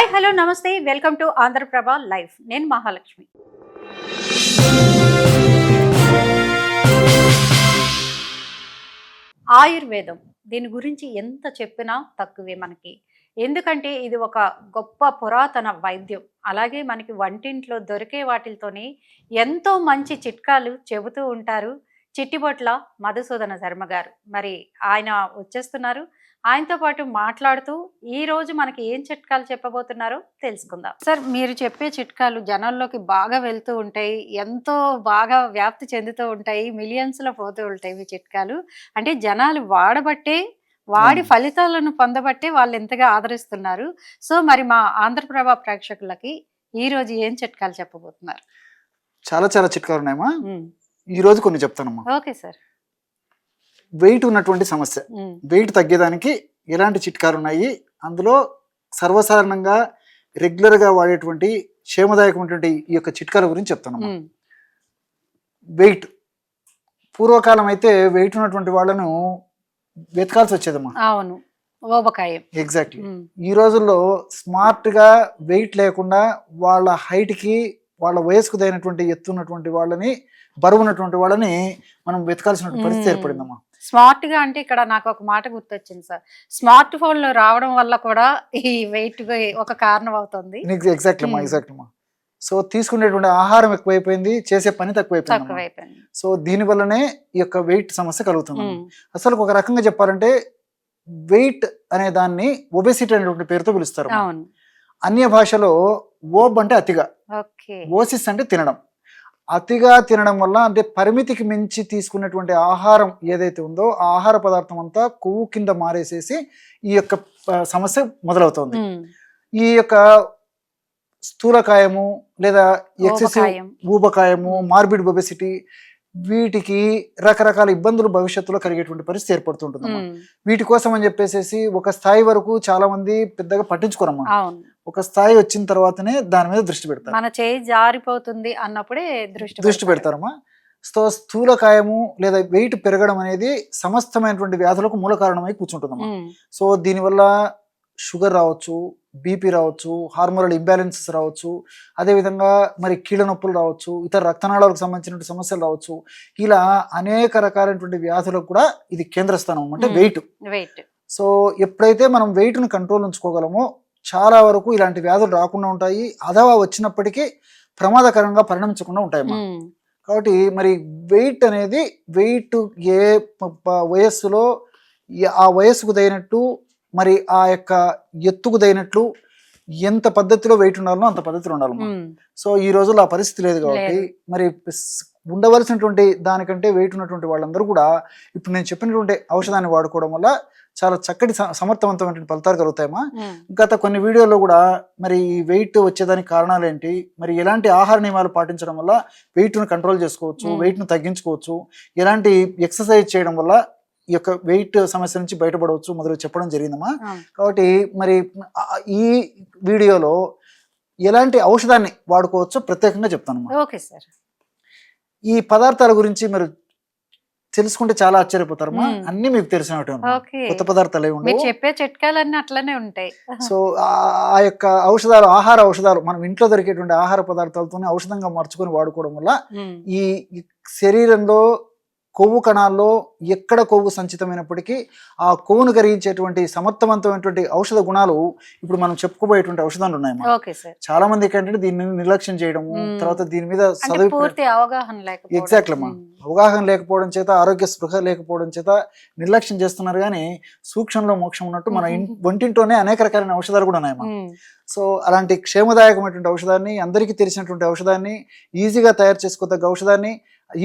Hi hello నమస్తే welcome to Andhraprabha live. నేను మహాలక్ష్మి. ఆయుర్వేదం దీని గురించి ఎంత చెప్పినా తక్కువే మనకి. ఎందుకంటే ఇది ఒక గొప్ప పురాతన వైద్యం. అలాగే మనకి వంటింట్లో దొరికే వాటితోనే ఎంతో మంచి చిట్కాలు చెబుతూ ఉంటారు చిట్టిబొట్ల మధుసూదన శర్మ గారు. మరి ఆయన వచ్చేస్తున్నారు. ఆయనతో పాటు మాట్లాడుతూ ఈ రోజు మనకి ఏం చిట్కాలు చెప్పబోతున్నారో తెలుసుకుందాం. సార్, మీరు చెప్పే చిట్కాలు జనాల్లోకి బాగా వెళ్తూ ఉంటాయి, ఎంతో బాగా వ్యాప్తి చెందుతూ ఉంటాయి, మిలియన్స్లో పోతూ ఉంటాయి మీ చిట్కాలు. అంటే జనాలు వాడబట్టే, వాడి ఫలితాలను పొందబట్టే వాళ్ళు ఎంతగా ఆదరిస్తున్నారు. సో మరి మా ఆంధ్రప్రభ ప్రేక్షకులకి ఈ రోజు ఏం చిట్కాలు చెప్పబోతున్నారు? చాలా చాలా చిట్కాలు ఉన్నాయమ్మా. ఈ రోజు కొన్ని చెప్తానమ్మా. Okay sir. వెయిట్ ఉన్నటువంటి సమస్య, వెయిట్ తగ్గేదానికి ఎలాంటి చిట్కాలు ఉన్నాయి, అందులో సర్వసాధారణంగా రెగ్యులర్గా వాడేటువంటి క్షేమదాయకమైనటువంటి ఈ యొక్క చిట్కాల గురించి చెప్తానమ్మా. వెయిట్ పూర్వకాలం అయితే వెయిట్ ఉన్నటువంటి వాళ్ళను వెతకాల్సి వచ్చేదమ్మా. అవును, ఓబకాయం. ఎగ్జాక్ట్లీ. ఈ రోజుల్లో స్మార్ట్ గా వెయిట్ లేకుండా వాళ్ళ హైట్ కి వాళ్ళ వయసుకు తగినటువంటి ఎత్తు ఉన్నటువంటి వాళ్ళని, బరువు ఉన్నటువంటి వాళ్ళని మనం వెతకాల్సిన పరిస్థితి ఏర్పడిందమ్మా. స్మార్ట్ గా అంటే ఇక్కడ నాకు ఒక మాట గుర్తొచ్చింది సార్. స్మార్ట్ ఫోన్లు రావడం వల్ల కూడా ఈ వెయిట్ ఒక కారణం అవుతుంది. ఎగ్జాక్ట్లీ అమ్మా. సో తీసుకునేటువంటి ఆహారం ఎక్కువైపోయింది, చేసే పని తక్కువైపోయింది. సో దీని వల్లనే ఈ యొక్క వెయిట్ సమస్య కలుగుతుంది. అసలు ఒక రకంగా చెప్పాలంటే వెయిట్ అనే దాన్ని ఒబెసిటీ అనేటువంటి పేరుతో పిలుస్తారు. అన్య భాషలో ఓబ్ అంటే అతిగా, ఓసిస్ అంటే తినడం. అతిగా తినడం వల్ల, అంటే పరిమితికి మించి తీసుకున్నటువంటి ఆహారం ఏదైతే ఉందో ఆ ఆహార పదార్థం అంతా కొవ్వు కింద మారేసేసి ఈ యొక్క సమస్య మొదలవుతుంది. ఈ యొక్క స్థూలకాయము లేదా ఎక్సెసివ్ ఊబకాయము, మార్బిడ్ ఒబెసిటీ, వీటికి రకరకాల ఇబ్బందులు భవిష్యత్తులో కలిగేటువంటి పరిస్థితి ఏర్పడుతుంటుంది. వీటి కోసం అని చెప్పేసి ఒక స్థాయి వరకు చాలా మంది పెద్దగా పట్టించుకోరమ్మా. ఒక స్థాయి వచ్చిన తర్వాతనే దాని మీద దృష్టి పెడతారు. మన చేయి జారిపోతుంది అన్నప్పుడే దృష్టి పెడతారమ్మా. సో స్థూలకాయము లేదా వెయిట్ పెరగడం అనేది సమస్తమైనటువంటి వ్యాధులకు మూల కారణమై కూర్చుంటుందమ్మా. సో దీనివల్ల షుగర్ రావచ్చు, బీపీ రావచ్చు, హార్మోనల్ ఇంబ్యాలెన్సెస్ రావచ్చు, అదేవిధంగా మరి కీళ్ళ నొప్పులు రావచ్చు, ఇతర రక్తనాళాలకు సంబంధించిన సమస్యలు రావచ్చు. ఇలా అనేక రకాలైనటువంటి వ్యాధులకు కూడా ఇది కేంద్ర స్థానం అంటే వెయిట్. సో ఎప్పుడైతే మనం వెయిట్ను కంట్రోల్ ఉంచుకోగలమో చాలా వరకు ఇలాంటి వ్యాధులు రాకుండా ఉంటాయి. అథవా వచ్చినప్పటికీ ప్రమాదకరంగా పరిణమించకుండా ఉంటాయమ్మా. కాబట్టి మరి వెయిట్ అనేది, వెయిట్ ఏ వయస్సులో ఆ వయస్సుకు తగినట్టు, మరి ఆ యొక్క ఎత్తుకు తగినట్లు ఎంత పద్ధతిలో వెయిట్ ఉండాలో అంత పద్ధతిలో ఉండాలి. సో ఈ రోజుల్లో ఆ పరిస్థితి లేదు కాబట్టి మరి ఉండవలసినటువంటి దానికంటే వెయిట్ ఉన్నటువంటి వాళ్ళందరూ కూడా ఇప్పుడు నేను చెప్పినటువంటి ఔషధాన్ని వాడుకోవడం వల్ల చాలా చక్కటి సమర్థవంతమైన ఫలితాలు కలుగుతాయమ్మా. గత కొన్ని వీడియోల్లో కూడా మరి వెయిట్ వచ్చేదానికి కారణాలు ఏంటి, మరి ఎలాంటి ఆహార నియమాలు పాటించడం వల్ల వెయిట్ను కంట్రోల్ చేసుకోవచ్చు, వెయిట్ను తగ్గించుకోవచ్చు, ఎలాంటి ఎక్సర్సైజ్ చేయడం వల్ల ఈ యొక్క వెయిట్ సమస్య నుంచి బయటపడవచ్చు మొదలు చెప్పడం జరిగిందమ్మా. కాబట్టి మరి ఈ వీడియోలో ఎలాంటి ఔషధాన్ని వాడుకోవచ్చో ప్రత్యేకంగా చెప్తానమ్మా. Okay sir. ఈ పదార్థాల గురించి మీరు తెలుసుకుంటే చాలా ఆశ్చర్యపోతారమ్మా. అన్ని మీకు తెలిసినట్టు కొత్త పదార్థాలు ఏమి ఉండవు, చెప్పే చిట్కాలన్నీ అట్లనే ఉంటాయి. సో ఆ యొక్క ఔషధాలు, ఆహార ఔషధాలు మనం ఇంట్లో దొరికేటువంటి ఆహార పదార్థాలతోనే ఔషధంగా మార్చుకొని వాడుకోవడం వల్ల ఈ శరీరంలో కొవ్వు కణాల్లో ఎక్కడ కొవ్వు సంచితమైనప్పటికీ ఆ కొవ్వును కరిగించేటువంటి సమర్థవంతమైనటువంటి ఔషధ గుణాలు ఇప్పుడు మనం చెప్పుకోబోయేటువంటి ఔషధాలు ఉన్నాయమ్మా. చాలా మందికి ఏంటంటే దీన్ని నిర్లక్ష్యం చేయడము, తర్వాత దీని మీద ఎగ్జాక్ట్లీ అమ్మా అవగాహన లేకపోవడం చేత, ఆరోగ్య స్పృహ లేకపోవడం చేత నిర్లక్ష్యం చేస్తున్నారు. కానీ సూక్ష్మంలో మోక్షం ఉన్నట్టు మన వంటింట్లోనే అనేక రకాలైన ఔషధాలు కూడా ఉన్నాయమ్మా. సో అలాంటి క్షేమదాయకమైనటువంటి ఔషధాన్ని, అందరికీ తెలిసినటువంటి ఔషధాన్ని, ఈజీగా తయారు చేసుకోదగ్గ ఔషధాన్ని,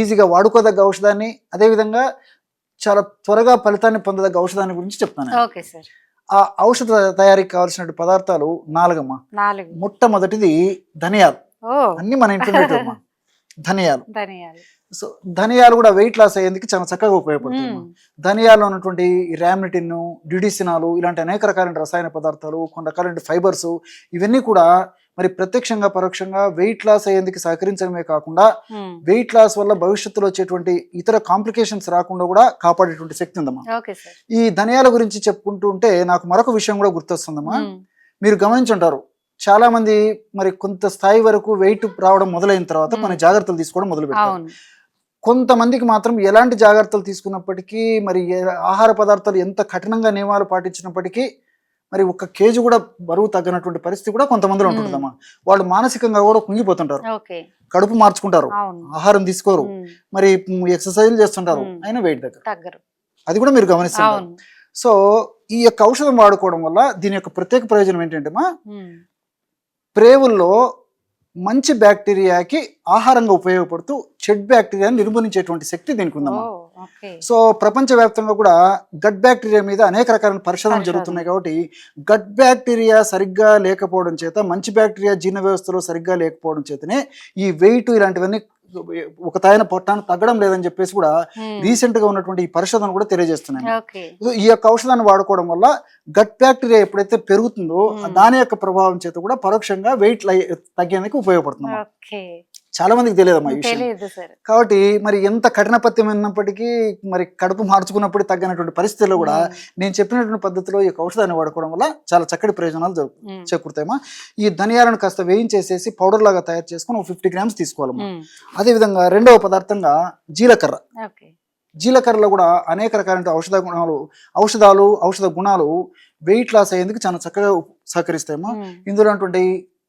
ఈజీగా వాడుకోదగ్గ ఔషధాన్ని, అదేవిధంగా చాలా త్వరగా ఫలితాన్ని పొందదగ్గ ఔషధాన్ని గురించి చెప్తాను. ఆ ఔషధ తయారీకి కావాల్సిన పదార్థాలు 4 అమ్మా. మొట్టమొదటిది ధనియాలు. అన్ని మన ఇంట్లో ధనియాలు. సో ధనియాలు కూడా వెయిట్ లాస్ అయ్యేందుకు చాలా చక్కగా ఉపయోగపడుతుంది. ధనియాల్లో ఉన్నటువంటి ర్యామ్నిటిన్, డ్యూడిసినాలు, ఇలాంటి అనేక రకాలైన రసాయన పదార్థాలు, కొన్ని రకాలైన ఫైబర్స్, ఇవన్నీ కూడా మరి ప్రత్యక్షంగా పరోక్షంగా వెయిట్ లాస్ అయ్యేందుకు సహకరించడమే కాకుండా వెయిట్ లాస్ వల్ల భవిష్యత్తులో వచ్చేటువంటి ఇతర కాంప్లికేషన్స్ రాకుండా కూడా కాపాడేటువంటి శక్తి ఉందమ్మా. ఈ ధనియాల గురించి చెప్పుకుంటూ ఉంటే నాకు మరొక విషయం కూడా గుర్తొస్తుందమ్మా. మీరు గమనించుంటారు, చాలా మంది మరి కొంత స్థాయి వరకు వెయిట్ రావడం మొదలైన తర్వాత కొన్ని జాగ్రత్తలు తీసుకోవడం మొదలు పెడతారు. అవును. కొంతమందికి మాత్రం ఎలాంటి జాగ్రత్తలు తీసుకున్నప్పటికీ మరి ఆహార పదార్థాలు ఎంత కఠినంగా నియమాలు పాటించినప్పటికీ మరి ఒక కేజీ కూడా బరువు తగ్గనటువంటి పరిస్థితి కూడా కొంతమందిలో ఉంటుందమ్మా. వాళ్ళు మానసికంగా కూడా కుంగిపోతుంటారు, ఓకే. కడుపు మార్చుకుంటారు, అవును. ఆహారం తీసుకోరు, మరి ఎక్సర్సైజ్ చేస్తుంటారు, అయినా వెయిట్ తగ్గరు. అది కూడా మీరు గమనిస్తారు. అవును. సో ఈ యొక్క ఔషధం వాడుకోవడం వల్ల దీని యొక్క ప్రత్యేక ప్రయోజనం ఏంటంటే ప్రేవుల్లో మంచి బ్యాక్టీరియాకి ఆహారంగా ఉపయోగపడుతూ చెడ్ బ్యాక్టీరియాని నిర్మూలించేటువంటి శక్తి దీనికి ఉందమ్మా. ఓ, ఓకే. సో ప్రపంచవ్యాప్తంగా కూడా గట్ బ్యాక్టీరియా మీద అనేక రకాల పరిశోధనలు జరుగుతున్నాయి. కాబట్టి గట్ బ్యాక్టీరియా సరిగ్గా లేకపోవడం చేత, మంచి బ్యాక్టీరియా జీర్ణ వ్యవస్థలో సరిగ్గా లేకపోవడం చేతనే ఈ వెయిట్ ఇలాంటివన్నీ ఒక తాయిన పొట్టాన్ని తగ్గడం లేదని చెప్పేసి కూడా రీసెంట్ గా ఉన్నటువంటి ఈ పరిశోధన కూడా తెలియజేస్తున్నాయి. ఓకే. ఈ యొక్క ఔషధాన్ని వాడుకోవడం వల్ల గట్ బ్యాక్టీరియా ఎప్పుడైతే పెరుగుతుందో దాని యొక్క ప్రభావం చేత కూడా పరోక్షంగా వెయిట్ తగ్గేందుకు ఉపయోగపడుతుంది. ఓకే. చాలా మందికి తెలియదమ్మా ఈ విషయం. తెలియదు సార్. కాబట్టి మరి ఎంత కఠినపత్యమైనప్పటికీ మరి కడుపు మార్చుకున్నప్పుడు తగ్గినటువంటి పరిస్థితుల్లో కూడా నేను చెప్పినటువంటి పద్ధతిలో ఈ ఔషధాన్ని వాడుకోవడం వల్ల చాలా చక్కటి ప్రయోజనాలు చేకూరుతాయమ్మా. ఈ ధనియాలను కాస్త వేయించేసేసి పౌడర్ లాగా తయారు చేసుకుని 50 గ్రామ్స్ తీసుకోవాలమ్మా. అదేవిధంగా రెండవ పదార్థంగా జీలకర్ర. ఓకే. జీలకర్రలో కూడా అనేక రకాల ఔషధాలు ఔషధ గుణాలు వెయిట్ లాస్ అయ్యేందుకు చాలా చక్కగా సహకరిస్తాయమ్మా. ఇందులో ఉన్నటువంటి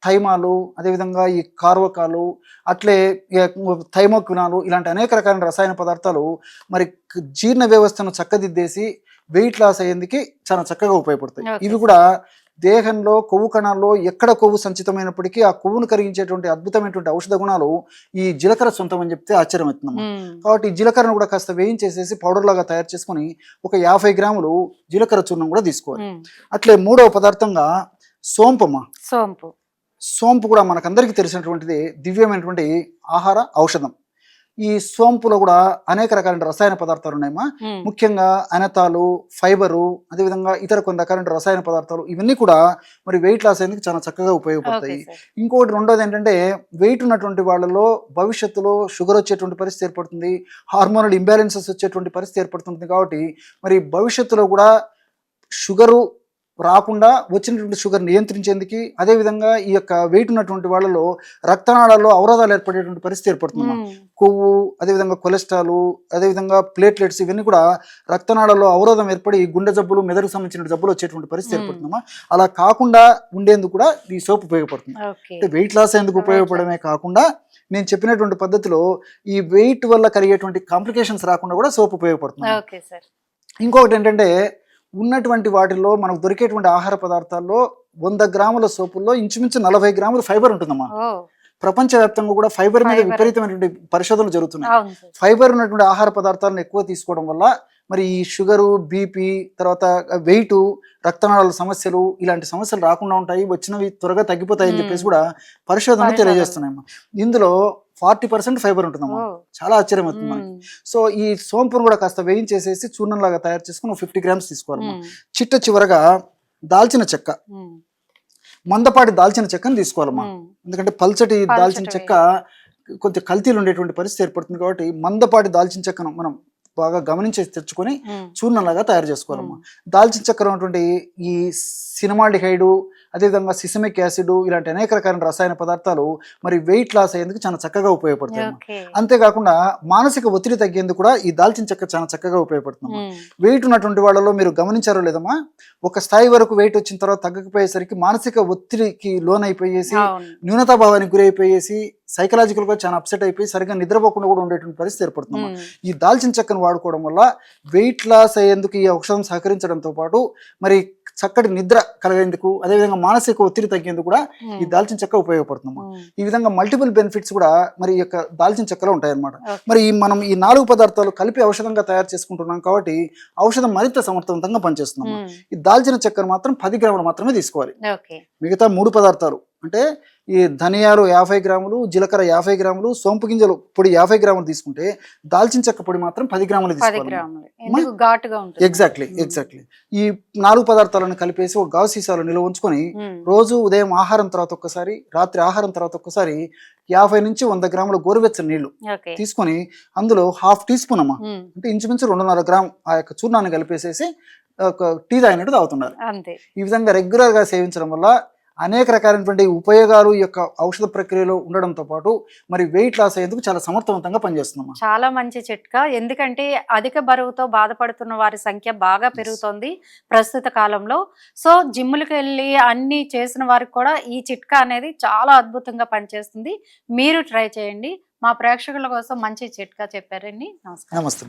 థైమాలు, అదేవిధంగా ఈ కార్వకాలు, అట్లే థైమోక్వినాలు ఇలాంటి అనేక రకాల రసాయన పదార్థాలు మరి జీర్ణ వ్యవస్థను చక్కదిద్దేసి వెయిట్ లాస్ అయ్యేందుకు చాలా చక్కగా ఉపయోగపడతాయి. ఇవి కూడా దేహంలో కొవ్వు కణాల్లో ఎక్కడ కొవ్వు సంచితమైనప్పటికీ ఆ కొవ్వును కరిగించేటువంటి అద్భుతమైనటువంటి ఔషధ గుణాలు ఈ జీలకర్ర సొంతం అని చెప్తే ఆశ్చర్యం అవుతుందమ్మా. కాబట్టి ఈ జీలకర్రను కూడా కాస్త వేయించేసేసి పౌడర్ లాగా తయారు చేసుకుని ఒక 50 గ్రాములు జీలకర్ర చూర్ణం కూడా తీసుకోవాలి. అట్లే మూడవ పదార్థంగా సోంపమ్మా. సోంపు కూడా మనకందరికీ తెలిసినటువంటిది దివ్యమైనటువంటి ఆహార ఔషధం. ఈ సోంపులో కూడా అనేక రకాల రసాయన పదార్థాలు ఉన్నాయమ్మా. ముఖ్యంగా అనతాలు, ఫైబరు, అదేవిధంగా ఇతర కొన్ని రకాల రసాయన పదార్థాలు ఇవన్నీ కూడా మరి వెయిట్ లాస్ అయ్యేందుకు చాలా చక్కగా ఉపయోగపడతాయి. ఇంకోటి రెండోది ఏంటంటే వెయిట్ ఉన్నటువంటి వాళ్ళలో భవిష్యత్తులో షుగర్ వచ్చేటువంటి పరిస్థితి ఏర్పడుతుంది, హార్మోనల్ ఇంబ్యాలెన్సెస్ వచ్చేటువంటి పరిస్థితి ఏర్పడుతుంది. కాబట్టి మరి భవిష్యత్తులో కూడా షుగరు రాకుండా వచ్చినటువంటి షుగర్ నియంత్రించేందుకు, అదేవిధంగా ఈ యొక్క వెయిట్ ఉన్నటువంటి వాళ్ళలో రక్తనాళాల్లో అవరోధాలు ఏర్పడేటువంటి పరిస్థితి ఏర్పడుతుంది. కొవ్వు, అదేవిధంగా కొలెస్ట్రాల్, అదేవిధంగా ప్లేట్లెట్స్ ఇవన్నీ కూడా రక్తనాళాల్లో అవరోధం ఏర్పడి గుండె జబ్బులు, మెదడుకు సంబంధించిన జబ్బులు వచ్చేటువంటి పరిస్థితి ఏర్పడుతుందమ్మా. అలా కాకుండా ఉండేందుకు కూడా ఈ సోప్ ఉపయోగపడుతుంది. అంటే వెయిట్ లాస్ అయ్యేందుకు ఉపయోగపడమే కాకుండా నేను చెప్పినటువంటి పద్ధతిలో ఈ వెయిట్ వల్ల కలిగేటువంటి కాంప్లికేషన్స్ రాకుండా కూడా సోప్ ఉపయోగపడుతుంది. ఇంకొకటి ఏంటంటే ఉన్నటువంటి వాటిల్లో మనకు దొరికేటువంటి ఆహార పదార్థాల్లో 100 గ్రాముల సోపుల్లో ఇంచుమించు 40 గ్రాముల ఫైబర్ ఉంటుందమ్మా. ప్రపంచవ్యాప్తంగా కూడా ఫైబర్ మీద విపరీతమైనటువంటి పరిశోధనలు జరుగుతున్నాయి. ఫైబర్ ఉన్నటువంటి ఆహార పదార్థాలను ఎక్కువ తీసుకోవడం వల్ల మరి ఈ షుగరు, బీపీ, తర్వాత వెయిట్, రక్తనాళాల సమస్యలు ఇలాంటి సమస్యలు రాకుండా ఉంటాయి, వచ్చినవి త్వరగా తగ్గిపోతాయి అని చెప్పేసి కూడా పరిశోధనలు తెలియజేస్తున్నాయమ్మా. ఇందులో 40% ఫైబర్ ఉంటుందమ్మా. చాలా ఆశ్చర్యం అవుతుంది మనకి. సో ఈ సోంపును కూడా కాస్త వేయించేసేసి చూర్ణం లాగా తయారు చేసుకుని 50 గ్రామ్స్ తీసుకోవాలమ్మా. చివరగా దాల్చిన చెక్క, మందపాటి దాల్చిన చెక్కను తీసుకోవాలమ్మా. ఎందుకంటే పల్చటి దాల్చిన చెక్క కొంచెం కల్తీలు ఉండేటువంటి పరిస్థితి ఏర్పడుతుంది. కాబట్టి మందపాటి దాల్చిన చెక్కను మనం బాగా గమనించేసి తెచ్చుకొని చూర్ణంలాగా తయారు చేసుకోవాలమ్మా. దాల్చిన చెక్కలో ఉన్నటువంటి ఈ సినమాల్డిహైడ్, అదేవిధంగా సిసమిక్ యాసిడ్ ఇలాంటి అనేక రకాల రసాయన పదార్థాలు మరి వెయిట్ లాస్ అయ్యేందుకు చాలా చక్కగా ఉపయోగపడతాయి. అంతేకాకుండా మానసిక ఒత్తిడి తగ్గేందుకు కూడా ఈ దాల్చిన చెక్క చాలా చక్కగా ఉపయోగపడుతుంది. వెయిట్ ఉన్నటువంటి వాళ్ళలో మీరు గమనించారో లేదమ్మా, ఒక స్థాయి వరకు వెయిట్ వచ్చిన తర్వాత తగ్గకపోయేసరికి మానసిక ఒత్తిడికి లోన్ అయిపోయేసి, న్యూనతాభావానికి గురైపోయేసి, సైకలాజికల్ గా చాలా అప్సెట్ అయిపోయి సరిగ్గా నిద్రపోకుండా కూడా ఉండేటువంటి పరిస్థితి ఏర్పడుతుంది. ఈ దాల్చిన చెక్కను వాడుకోవడం వల్ల వెయిట్ లాస్ అయ్యేందుకు ఈ ఔషధం సహకరించడంతో పాటు మరి చక్కటి నిద్ర కలిగేందుకు, అదేవిధంగా మానసిక ఒత్తిడి తగ్గేందుకు కూడా ఈ దాల్చిన చెక్క ఉపయోగపడుతుందమ్మా. ఈ విధంగా మల్టిపుల్ బెనిఫిట్స్ కూడా మరి ఈ యొక్క దాల్చిన చెక్కలో ఉంటాయన్నమాట. మరి మనం ఈ 4 పదార్థాలు కలిపి ఔషధంగా తయారు చేసుకుంటున్నాం కాబట్టి ఔషధం మరింత సమర్థవంతంగా పనిచేస్తున్నాం. ఈ దాల్చిన చెక్కను మాత్రం 10 గ్రాములు మాత్రమే తీసుకోవాలి. మిగతా 3 పదార్థాలు అంటే ఈ ధనియాలు 50 గ్రాములు, జీలకర్ర 50 గ్రాములు, సోంపు గింజలు పొడి 50 గ్రాములు తీసుకుంటే దాల్చిన చెక్క పొడి మాత్రం 10 గ్రాములు తీసుకోవాలి. ఎగ్జాక్ట్లీ. ఈ 4 పదార్థాలను కలిపేసి ఒక గాజు సీసాలో నిల్వ ఉంచుకొని రోజు ఉదయం ఆహారం తర్వాత ఒక్కసారి, రాత్రి ఆహారం తర్వాత ఒక్కసారి 50 నుంచి 100 గ్రాముల గోరువెచ్చని నీళ్లు తీసుకొని అందులో 1/2 టీ స్పూన్ అమ్మా, అంటే ఇంచుమించు 2.5 గ్రామ్ ఆ యొక్క చూర్ణాన్ని కలిపేసేసి ఒక టీ తాగినట్టు తాగుతున్నారు. ఈ విధంగా రెగ్యులర్ గా సేవించడం వల్ల అనేక రకాలైనటువంటి ఉపయోగాలు ఈ యొక్క ఔషధ ప్రక్రియలో ఉండడంతో పాటు మరి వెయిట్ లాస్ అయ్యేందుకు చాలా సమర్థవంతంగా పనిచేస్తుందమ్మా. చాలా మంచి చిట్కా. ఎందుకంటే అధిక బరువుతో బాధపడుతున్న వారి సంఖ్య బాగా పెరుగుతోంది ప్రస్తుత కాలంలో. సో జిమ్‌లకి వెళ్ళి అన్నీ చేసిన వారికి కూడా ఈ చిట్కా అనేది చాలా అద్భుతంగా పనిచేస్తుంది. మీరు ట్రై చేయండి. మా ప్రేక్షకుల కోసం మంచి చిట్కా చెప్పారండి. నమస్కారం. నమస్తే.